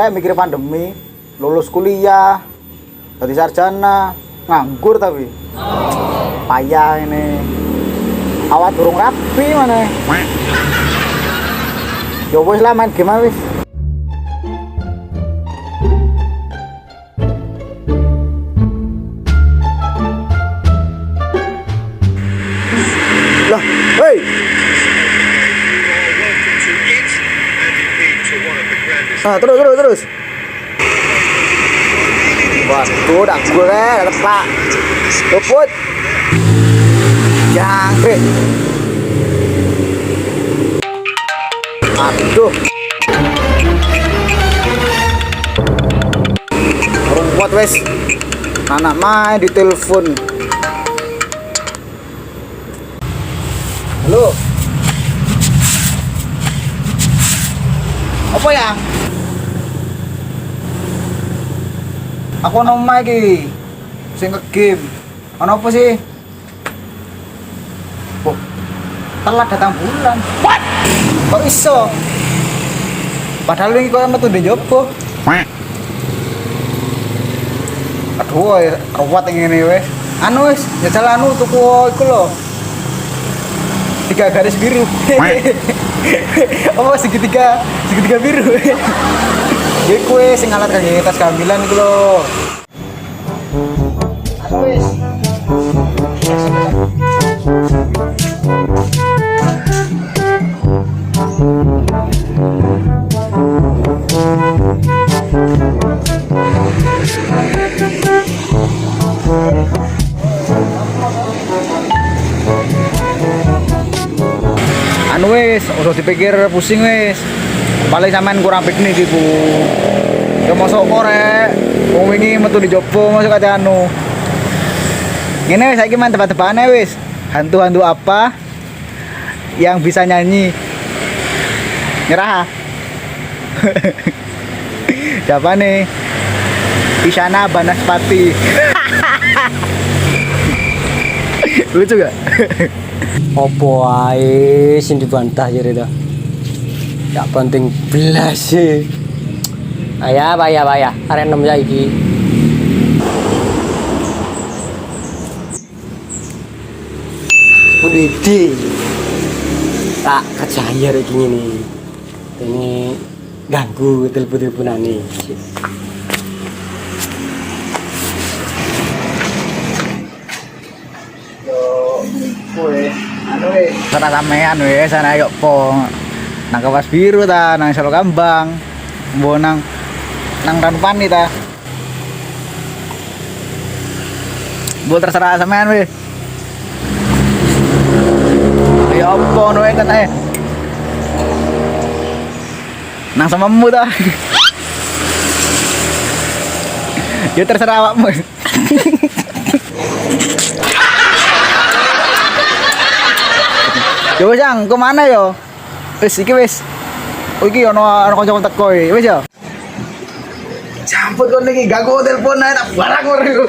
arek mikir pandemi, lulus kuliah, jadi sarjana, nganggur tapi. Payah ini. Awak durung rapi mana? Ya wis lah main game wis. Lah, hei. Terus. Waduh, dak gue tepak. Luput. Jangkrik. Aduh. Rumput wes. Anak main di telepon. Halo. Apa ya? Aku nomai iki. Sing nge-game. Ono apa sih? Oh. Telat datang bulan. What? Kok iso? Padahal iki koyo metu ndek jopo. Aduh, ruwet ngene wis. Anu wis, jajal anu tuku iku lho. 3 garis biru. Oh, segitiga biru. Gue kue sing alat kangge tas kehamilan iku lho. Wis. Anu wis, udah dipikir pusing wis. Paling sampean kurang piknik iku. Ya mosok korek. Wong wingi metu di jopo mosok kate anu. Ngene wis saiki man tebak-tebakane wis. Hantu-hantu apa yang bisa nyanyi? Nyerah. Siapa nih? Isyana Banaspati. Lucu gak? Opo ae sing dibantah jare to. Gak penting belas sih. Ayah. Arek enem ya iki. Udidi. Tak kejaya rek ngene. Ini ganggu telepon-teleponane. Sana sampean wis sana yuk po nang Kapas Biru ta nang Solo Kambang mbo nang Ranupani ta mbo terserah sampean wis ya opo no kan nang samamu ta ya terserah awakmu. Yo wis Ang, kemana yo? Wis iki wis. Oh iki ono kanca teko iki. Wis yo. Campur kon iki ganggu telepon ae tak barang ngono iku.